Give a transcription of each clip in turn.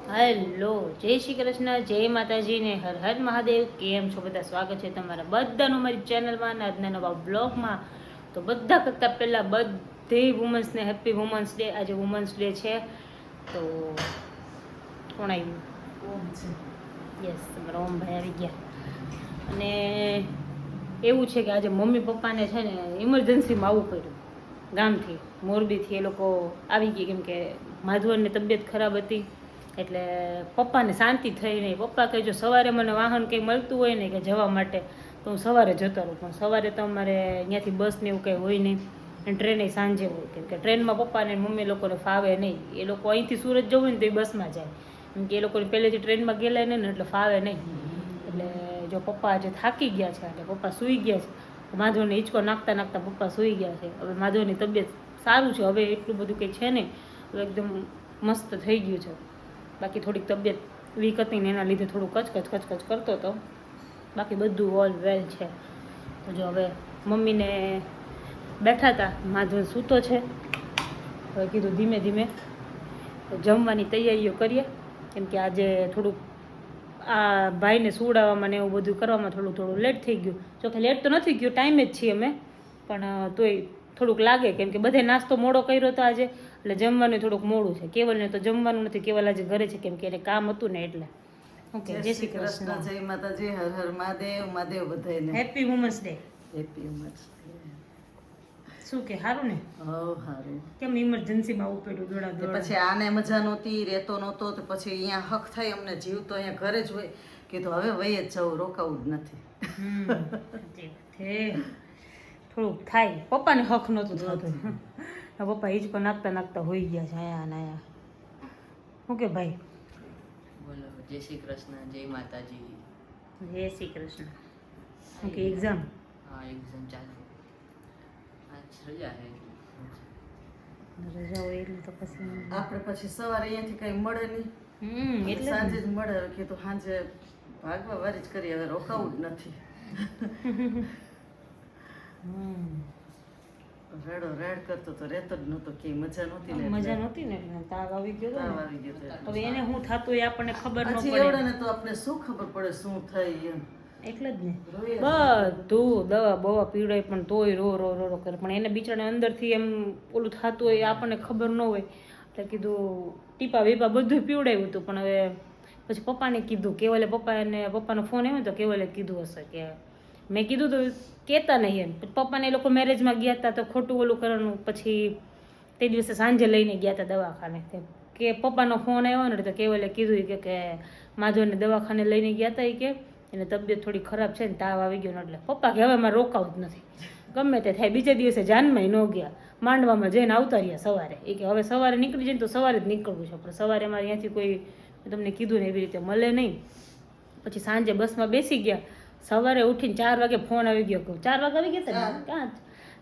Hello, જય શ્રી કૃષ્ણ, જય માતાજી ને હર હર મહાદેવ. કેમ છો બધા? સ્વાગત છે તમારા બધાનું મારી ચેનલમાં અને આજના નવા બ્લોગમાં. તો બધા કરતાં પહેલાં બધી વુમન્સને હેપી વુમન્સ ડે. આજે વુમન્સ ડે છે. તો કોણ આવ્યું? ઓમ છે. યસ, તમારા ઓમભાઈ આવી ગયા. અને એવું છે કે આજે મમ્મી પપ્પાને છે ને ઇમરજન્સીમાં આવવું પડ્યું ગામથી, મોરબીથી. એ લોકો આવી ગયા કેમ કે માધવનની તબિયત ખરાબ હતી. એટલે પપ્પાને શાંતિ થઈ નહીં. પપ્પા કહે જો સવારે મને વાહન કંઈ મળતું હોય ને કે જવા માટે તો હું સવારે જતો રહું, પણ સવારે તો અમારે અહીંયાથી બસ ને એવું કંઈ હોય નહીં અને ટ્રેને સાંજે હોય. કેમ કે ટ્રેનમાં પપ્પાને મમ્મી લોકોને ફાવે નહીં. એ લોકો અહીંથી સુરત જવું હોય ને તો એ બસમાં જાય, કેમ કે એ લોકોને પહેલેથી ટ્રેનમાં ગયેલા નહીં ને એટલે ફાવે નહીં. એટલે જો પપ્પા આજે થાકી ગયા છે, એટલે પપ્પા સૂઈ ગયા છે. માધવને હિંચકો નાખતા નાખતા પપ્પા સૂઈ ગયા છે. હવે માધવની તબિયત સારું છે, હવે એટલું બધું કંઈ છે નહીં, હવે એકદમ મસ્ત થઈ ગયું છે. બાકી થોડીક તબિયત વીક હતી ને એના લીધે થોડું કચકચ કરતો હતો. બાકી બધું ઓલ વેલ છે. તો જો હવે મમ્મીને બેઠા હતા, માધવન સૂતો છે. હવે કીધું ધીમે ધીમે જમવાની તૈયારીઓ કરીએ, કેમ કે આજે થોડુંક આ ભાઈને સુવડાવવામાં ને એવું બધું કરવામાં થોડું લેટ થઈ ગયું. જોકે લેટ તો નથી ગયું, ટાઈમે જ છીએ અમે, પણ તોય થોડુંક લાગે કેમ કે બધે નાસ્તો મોડો કર્યો હતો આજે, એટલે જમવાનું થોડુંક મોડું છે. કેવલને તો જમવાનું નથી, કેવલ આજે ઘરે છે કેમ કે એને કામ હતું ને એટલે. ઓકે, જય શ્રી કૃષ્ણ, જય માતાજી, હર હર મહાદેવ. મહાદેવ બધાયને happy women's day. Happy women's day. શું કે સારું ને? હો સારું. કેમ ઇમરજન્સીમાં આવવું પડ્યું દોડા દોડા? પછી આને મજા નહોતી, રહેતો નહોતો, તો પછી અહીંયા હક થાય અમને, જીવ તો અહીંયા ઘરે જ હોય. કીધું હવે વહી જ જવું, રોકાવું જ નથી. થોડુંક થાય, પપ્પાને હક નહોતું થતું. પપ્પા હિંચકો નાખતા નાખતા હોઈ ગયા છે આયા ને આયા. શું કે ભાઈ? બોલો, જય શ્રી કૃષ્ણ, જય માતાજી. જય શ્રી કૃષ્ણ. શું કે એક્ઝામ? હા, એક્ઝામ ચાલે. આજ રજા છે. રજા હોય એટલે તો પછી આપણે પછી સવારે અહીંયાથી કઈ મળે નહીં, એટલે સાંજે જ મળે. કીધું સાંજે ભાગવા વારી જ કરી, હવે રોકાવું જ નથી. રેડો રેડ કરતો તો રહેતો જ નહોતો, કે મજા નહોતી ને મજા નહોતી ને એટલે તાવ આવી ગયો તાવ હતો. આવી ગયો હતો. હવે એને શું થતું એ આપણને ખબર ન હજી પડે એવડાને તો આપણે શું ખબર પડે શું થઈ એમ. એટલે જ ને. રોઈએ જ. બધું દવા બવા પીવડાય પણ તોય રો રો રો રો કરે, પણ એને બિચારાને અંદરથી એમ ઓલું થતું હોય, આપણને ખબર ન હોય. એટલે કીધું ટીપા બીપા બધું પીવડાવ્યું હતું, પણ હવે પછી પપ્પાને કીધું, કેવલે પપ્પાનો ફોન આવ્યો તો કેવલે કીધું હશે કે મેં કીધું તો કહેતા નહીં એમ. પપ્પાને એ લોકો મેરેજમાં ગયા હતા તો ખોટું ઓલું કરવાનું. પછી તે દિવસે સાંજે લઈને ગયા હતા દવાખાને, કે પપ્પાનો ફોન આવ્યો ને તો કેવલે કીધું કે માધવને દવાખાને લઈને ગયા હતા, કે એને તબિયત થોડી ખરાબ છે ને તાવ આવી ગયો ને, એટલે પપ્પા કે હવે મારે રોકાવું જ નથી, ગમે તે થાય. બીજે દિવસે જાનમાં ન ગયા, માંડવામાં જઈને આવતા રહ્યા સવારે. એ કે હવે સવારે નીકળી જાય ને તો સવારે જ નીકળવું છે, પણ સવારે અમારે અહીંયાથી કોઈ તમને કીધું ને એવી રીતે મળે નહીં. પછી સાંજે બસમાં બેસી ગયા, સવારે ઉઠીને 4 વાગે ફોન આવી ગયો. 4 વાગે આવી ગયા હતા, ક્યાં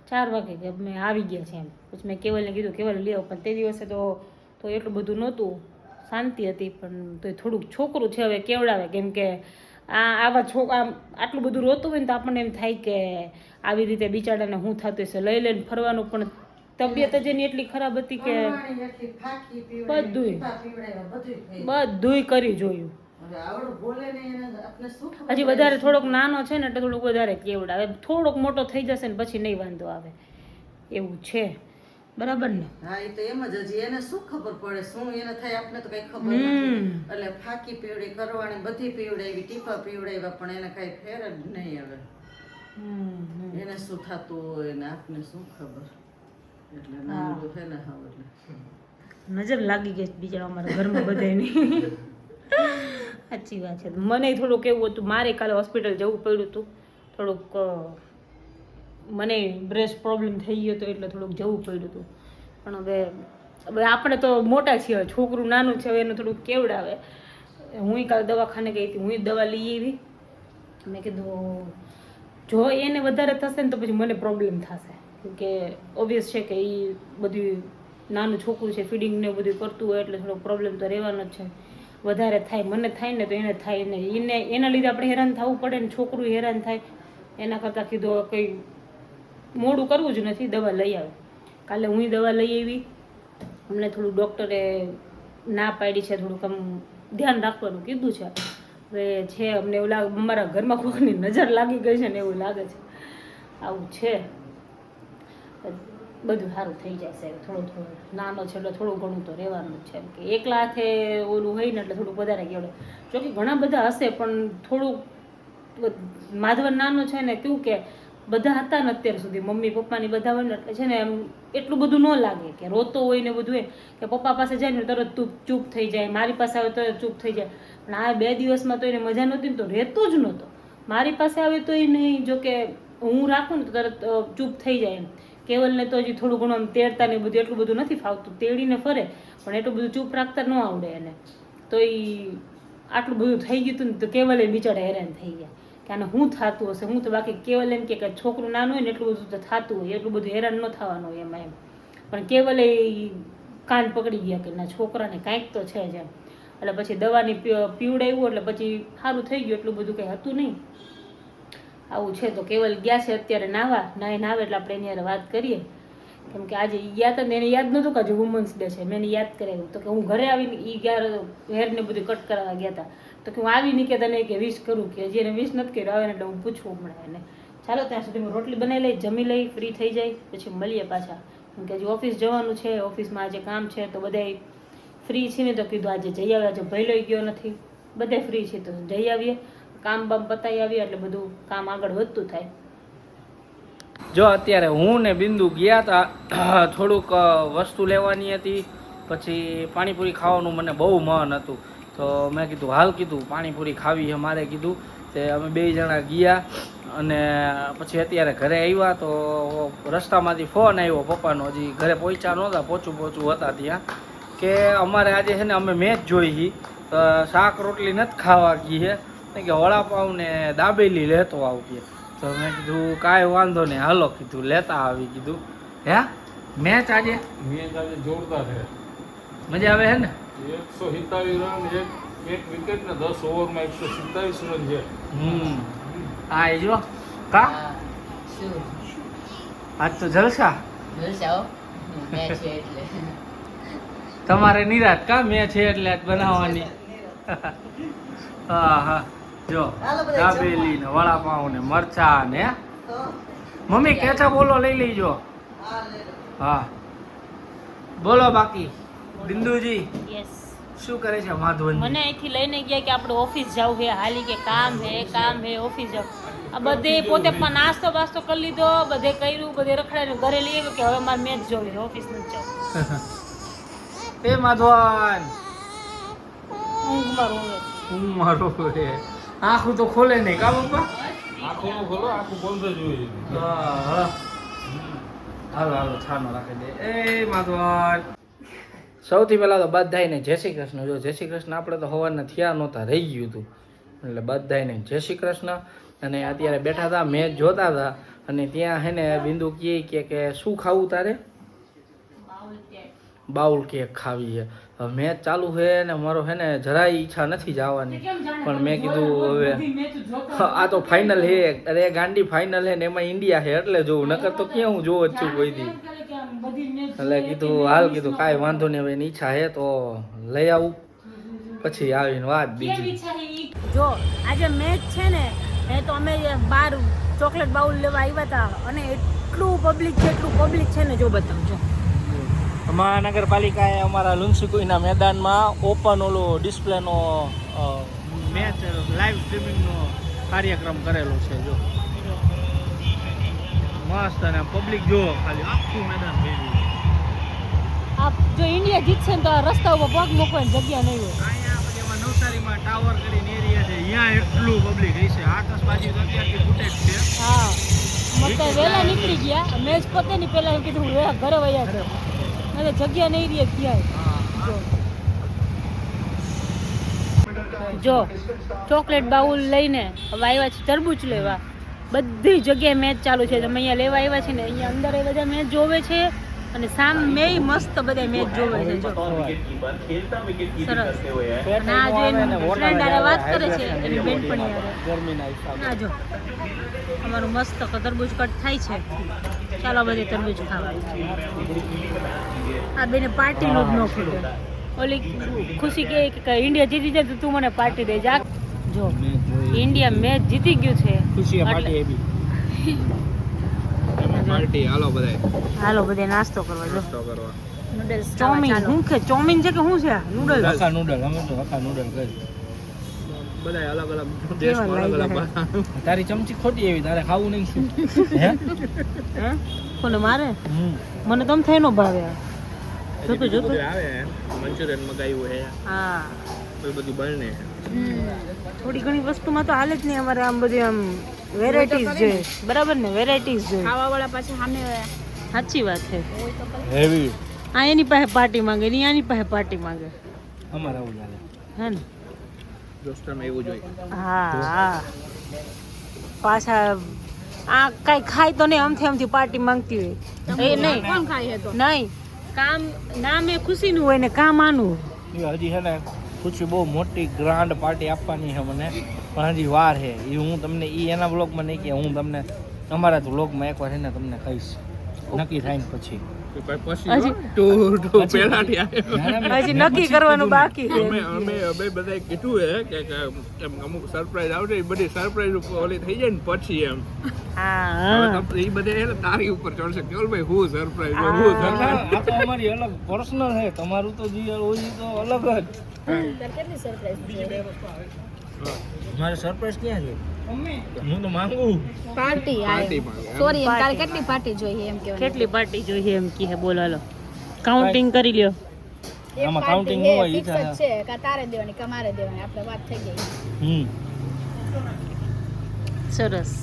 4 વાગે કે અમે આવી ગયા છે એમ. પછી મેં કેવલને કીધું કેવલ લઈ આવો, પણ તે દિવસે તો એટલું બધું નહોતું, શાંતિ હતી. પણ તો થોડુંક છોકરું છે હવે કેવડાવે, કેમ કે આવા આટલું બધું રોતું હોય ને તો આપણને એમ થાય કે આવી રીતે બિચારાને શું થતું હશે. લઈ લઈને ફરવાનું, પણ તબિયત જ એની એટલી ખરાબ હતી કે બધુંય કરી જોયું. હજી વધારે થોડોક નાનો છે ને એટલે થોડુંક વધારે કેવડાવે, થોડોક મોટો થઈ જશે ને પછી નહીં વાંધો આવે, એવું છે. બરાબર ને? હા, એ તો એમ જ. હજી એને શું ખબર પડે શું એને થાય, આપણે તો કઈ ખબર નથી. એટલે ફાકી પીવડી કરવાની, બધી પીવડાવી, ટીપા પીવડાવ્યા, પણ એને કઈ ફેર જ નહીં હવે. એને શું થતું હોય ને આપને શું ખબર. એટલે નાનું છે ને હવે એટલે નજર લાગી ગઈ બિચારા અમારા ઘરમાં બધાની. સાચી વાત છે. મને થોડુંક એવું હતું, મારે કાલે હોસ્પિટલ જવું પડ્યું હતું. થોડુંક મને બ્રેસ્ટ પ્રોબ્લેમ થઈ ગયો હતો એટલે થોડુંક જવું પડ્યું હતું. પણ હવે આપણે તો મોટા છીએ, છોકરું નાનું છે, હવે એનું થોડુંક કેવડાવે. હું કાલે દવાખાને ગઈ હતી, હું દવા લઈ આવી. મેં કીધું જો એને વધારે થશે ને તો પછી મને પ્રોબ્લેમ થશે, કેમકે ઓબ્વિયસ છે કે એ બધું નાનું છોકરું છે, ફીડિંગ ને બધું કરતું હોય એટલે થોડો પ્રોબ્લેમ તો રહેવાનો જ છે. વધારે થાય, મને થાય ને તો એને થાય ને, એના લીધે આપણે હેરાન થવું પડે ને છોકરું હેરાન થાય. એના કરતાં કીધું કંઈ મોડું કરવું જ નથી, દવા લઈ આવે. કાલે હું દવા લઈ આવી. અમને થોડું ડૉક્ટરે ના પાડી છે થોડુંક આમ ધ્યાન રાખવાનું કીધું છે. હવે છે અમને એવું લાગે અમારા ઘરમાં કોઈની નજર લાગી ગઈ છે ને એવું લાગે છે. આવું છે. બધું સારું થઈ જાય સાહેબ. થોડું નાનો છે એટલે થોડું ઘણું તો રહેવાનું જ છે. કે એકલા હાથે ઓલું હોય ને એટલે થોડુંક વધારે કહેવાય. જોકે ઘણા બધા હશે પણ થોડુંક માધવન નાનો છે ને કેવું કે બધા હતા ને અત્યાર સુધી મમ્મી પપ્પાની બધા હોય ને એટલે છે ને એમ એટલું બધું ન લાગે કે રોતો હોય ને બધું હોય કે પપ્પા પાસે જાય ને તરત ચૂપ થઈ જાય, મારી પાસે આવે તો ચૂપ થઈ જાય. પણ આ 2 દિવસમાં તો એને મજા નહોતી ને તો રહેતો જ નહોતો. મારી પાસે આવે તો એ નહીં, જો કે હું રાખું ને તો તરત ચૂપ થઈ જાય. એમ કેવલને તો હજી થોડું ઘણું આમ તેડતા ને બધું એટલું બધું નથી ફાવતું, તેડીને ફરે પણ એટલું બધું ચૂપ રાખતા ન આવડે એને. તો એ આટલું બધું થઈ ગયું હતું ને તો કેવલે બિચારા હેરાન થઈ ગયા કે આને શું થતું હશે. હું તો બાકી કેવલ એમ કે છોકરું નાનું હોય ને એટલું બધું તો થતું હોય, એટલું બધું હેરાન ન થવાનું હોય એમાં એમ. પણ કેવલે કાન પકડી ગયા કે ના છોકરાને કાંઈક તો છે જ એમ. એટલે પછી દવાની પીવડાવ્યું એટલે પછી સારું થઈ ગયું, એટલું બધું કંઈ હતું નહીં. આવું છે. તો કેવલ ગયા છે અત્યારે નાહવા, નાહીને આવે એટલે આપણે એની વાત કરીએ. કેમ કે આજે ગયા હતા ને એને યાદ નહોતું કે આજે વુમન્સ ડે છે. મેં એને યાદ કરાવ્યું તો કે હું ઘરે આવીને એ ગયા હેરને બધું કટ કરાવવા ગયા હતા તો કે હું આવી નહીં કે તને કે વિશ કરું કે હજી એને વિશ નથી કર્યું આવે ને એટલે હું પૂછવું હમણાં એને. ચાલો ત્યાં સુધી હું રોટલી બનાવી લઈ, જમી લઈ, ફ્રી થઈ જાય પછી મળીએ પાછા. કેમ કે હજી ઓફિસ જવાનું છે, ઓફિસમાં આજે કામ છે તો બધાય ફ્રી છે ને તો કીધું આજે જઈ આવે. આજે ભય લઈ ગયો નથી, બધા ફ્રી છે તો જઈ આવીએ, કામ બામ પતાવી આવીએ એટલે બધું કામ આગળ વધતું થાય. જો અત્યારે હું ને બિંદુ ગયા હતા થોડુંક વસ્તુ લેવાની હતી, પછી પાણીપુરી ખાવાનું મને બહુ મન હતું તો મેં કીધું હાલ કીધું પાણીપુરી ખાવી છે મારે કીધું. તે અમે 2 જણા ગયા અને પછી અત્યારે ઘરે આવ્યા તો રસ્તામાંથી ફોન આવ્યો પપ્પાનો, હજી ઘરે પહોંચ્યા નહોતા, પોચું હતા ત્યાં કે અમારે આજે છે ને અમે મેચ જોઈ તો શાક રોટલી નથી ખાવા ગઈ છે કે વડાપાઉં ને દાબેલી લેતો આવું કે. તો મેં કીધું કાંઈ વાંધો નહીં હાલો કીધું લેતા આવી કીધું. હે મેચ આજે જોરદાર છે, મજા આવે છે ને? 147 રન, એક વિકેટ ને 10 ઓવરમાં 127 રન છે. આ જો કા શું આજ તો જલસા જલસાઓ મેચ છે એટલે તમારે નિરાત કા મેચ છે એટલે આજ બનાવવાની. હા હા જો દાબેલી ને વડાપાઉં ને મરચા ને તો મમ્મી કેચા બોલો લઈ લેજો. આ લે લો. હા બોલો બાકી બિંદુજી યસ. શું કરે છે માધવન? મને અહીંથી લઈને ગયા કે આપણે ઓફિસ જવું છે, હાલી કે કામ હે ઓફિસ જાવ. આ બધે પોતે પણ નાસ્તો બાસ્તો કરી લીધો, બધે કર્યું, બધે રખડાયું, ઘરે લઈ આવ્યો કે હવે મારે મેચ જોવી છે, ઓફિસ નથી જવું. એ માધવન ઊંઘમાં રોવે. હું મારો આંખું તો ખોલે નહીં કા પપ્પા? આંખો નો ખોલો, આખું બંધ જ હોય. હા હા હાલો હાલો છાનો રાખી દે. એ માધવન સૌથી પહેલાં તો બધાયને જય શ્રી કૃષ્ણ. જો જય શ્રી કૃષ્ણ આપણે તો હવારના થયા નહોતા, રહી ગયું હતું એટલે બધાયને જય શ્રી કૃષ્ણ. અને અત્યારે બેઠા હતા મેચ જોતા હતા અને ત્યાં હે ને બિંદુ કહે કે શું ખાવું તારે? બાઉલ કેક ખાવી છે. હવે મેચ ચાલુ છે ને મારો હે ને જરાય ઈચ્છા નથી જવાની પણ મેં કીધું હવે આ તો ફાઇનલ હે, અરે ગાંડી ફાઇનલ હે ને એમાં ઇન્ડિયા છે એટલે જોવું, નકર તો ક્યાં હું જોઉં જ છું કોઈ દી. એટલે કીધું હાલ કીધું કાંઈ વાંધો નહીં, હવે એની ઈચ્છા હે તો લઈ આવું પછી આવીને વાત બીજી. જો આજે મેચ છે ને એ તો અમે બહાર ચોકલેટ બાઉલ લેવા આવ્યા હતા અને એટલું પબ્લિક છે ને જો બતાવજો. મહાનગરપાલિકાએ અમારા લુન્સીકુઈના મેદાનમાં ઓપન ઓલો ડિસ્પ્લેનો મેચ લાઈવ સ્ટ્રીમિંગનો કાર્યક્રમ કરેલો છે. જો મસ્ત અને પબ્લિક જો ખાલી આખું મેદાન ભેગું. આ જો ઇન્ડિયા જીતશે ને તો આ રસ્તા ઉપર પગ મૂકવાની જગ્યા નહીં હોય. અહીંયા પછી એમાં નવસારીમાં ટાવર કરીને એરિયા છે, અહીંયા એટલું પબ્લિક હશે. આતશબાજી તો અત્યારથી ફૂટેજ છે. હા મત વહેલા નીકળી ગયા, મેચ પતે ની પહેલા એમ કીધું ઘરે વયા છે, જગ્યા નહીં રહી ક્યાંય. જો ચોકલેટ બાઉલ લઈને હવે આવ્યા છે તરબૂચ લેવા. બધી જગ્યાએ મેચ ચાલુ છે. તમે અહીંયા લેવા આવ્યા છે ને અહીંયા અંદર એ બધા મેચ જોવે છે અને સામે મસ્ત બધા મેચ જોવે છે. જો સરસ. ના જો એની ફ્રેન્ડ આરે વાત કરે છે એની બેનપણી આરે. ના જો અમારું મસ્ત તરબૂચ કટ થાય છે. ચાલો બધે તરબૂચ ખાવા. આ બેને પાર્ટીનું જ ન ખૂટે. ઓલી ખુશી કે ઇન્ડિયા જીતી જાય તો તું મને પાર્ટી દે જા. જો ઇન્ડિયા મેચ જીતી ગયું છે ખુશી એટલે- પાર્ટી એવી પાર્ટી હાલો બધાય હાલો બધે નાસ્તો કરવા જો નાસ્તો કરવા નૂડલ્સ ચોમીન શું છે ચોમીન છે કે શું છે નૂડલ્સ હક્કા નૂડલ અમે તો હક્કા નૂડલ કરી બધાય અલગ અલગ દેશમાં અલગ અલગ તારી ચમચી ખોટી એવી તારે ખાવું નહીં શું હે હે કોને મારે મને તમ થઈ નો ભાવે જોતું જોતું આવે મંચુરિયન મગાવ્યું હે હા એ બધું બને થોડી ઘણી વસ્તુમાં તો હાલે જ નહીં અમારે આમ બધી આમ વેરાયટીઝ જોઈએ બરાબર ને વેરાયટીઝ જોઈએ ખાવાવાળા પાછા સામે સાચી વાત છે હેવી આ એની પાસે પાર્ટી માંગે ને આની પાસે પાર્ટી માંગે અમારે આવું ચાલે હે ને દોસ્તારમાં એવું જોઈએ હા હા પાછા આ કઈ ખાય તો નહીં આમથી પાર્ટી માંગતી હોય એ નહીં કોણ ખાય તો નહીં કામ નામ એ ખુશીનું હોય ને કામ આનું એ હજી છે ને ખુશી બહુ મોટી ગ્રાન્ડ પાર્ટી આપવાની છે મને પણ હજી વાર છે એ હું તમને એના બ્લોગમાં નહીં કે હું તમને અમારા તો બ્લોગમાં એકવાર છે ને તમને કહીશ નક્કી થાય ને પછી હજી નક્કી કરવાનું બાકી છે અમે બધાએ કીધું છે કે અમુક સરપ્રાઈઝ આવશે એ બધી સરપ્રાઈઝ ઓલી થઈ જાય ને પછી એમ હા એ બધે તારી ઉપર ચડશે કેવલભાઈ હું સરપ્રાઈઝ હું આ તો અમારી અલગ પર્સનલ છે તમારું તો જે હોય એ તો અલગ જ મારે સરપ્રાઈઝ ક્યાં છે હું તો માંગુ પાર્ટી સોરી તારે કેટલી પાર્ટી જોઈએ એમ કહેવાય કેટલી પાર્ટી જોઈએ એમ કે બોલો હાલો કાઉન્ટિંગ કરી લ્યો આમાં કાઉન્ટિંગ ન હોય ફિક્સ જ છે કે તારે દેવાની કે મારે દેવાની આપણે વાત થઈ ગઈ સરસ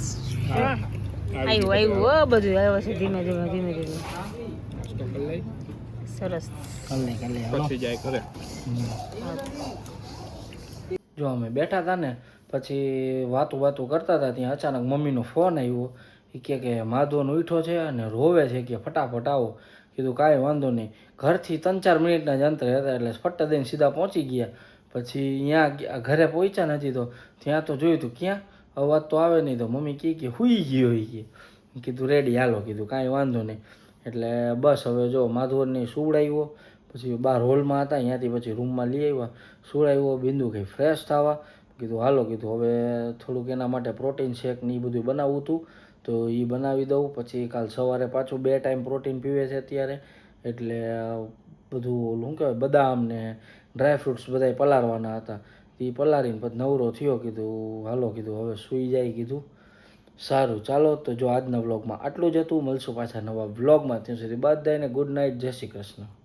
આવ્યું હો બધું આવ્યો છે ધીમે ધીમે સરસ પછી જાય કરે જો અમે બેઠા હતા ને પછી વાતું કરતા હતા ત્યાં અચાનક મમ્મીનો ફોન આવ્યો એ કે માધવનો ઉઠો છે અને રોવે છે કે ફટાફટ આવો કીધું કાંઈ વાંધો નહીં ઘરથી 3-4 મિનિટના જ અંતરે હતા એટલે ફટ્ટ દઈને સીધા પહોંચી ગયા પછી ત્યાં ઘરે પહોંચ્યા નથી તો ત્યાં તો જોયું હતું ક્યાં અવાજ તો આવે નહીં તો મમ્મી કે હુઈ ગયો એ કીધું રેડી હાલો કીધું કાંઈ વાંધો નહીં એટલે બસ હવે જો માધવને સુવડાવ્યો પછી બહાર હોલમાં હતા ત્યાંથી પછી રૂમમાં લઈ આવ્યા સુવડાવ્યો બિંદુ કંઈ ફ્રેશ થવા કીધું હાલો કીધું હવે થોડુંક એના માટે પ્રોટીન શેક ને એ બધું બનાવવું હતું તો એ બનાવી દઉં પછી કાલ સવારે પાછું 2 ટાઈમ પ્રોટીન પીવે છે અત્યારે એટલે બધું શું કહેવાય બદામ ને ડ્રાયફ્રૂટ્સ બધાય પલાળવાના હતા એ પલાળીને પછી નવરો થયો કીધું હાલો કીધું હવે સૂઈ જાય કીધું સારું ચાલો તો જો આજના વ્લોગમાં આટલું જ હતું મળશું પાછા નવા વ્લોગમાં ત્યાં સુધી બધાને ગુડ નાઇટ જય શ્રી કૃષ્ણ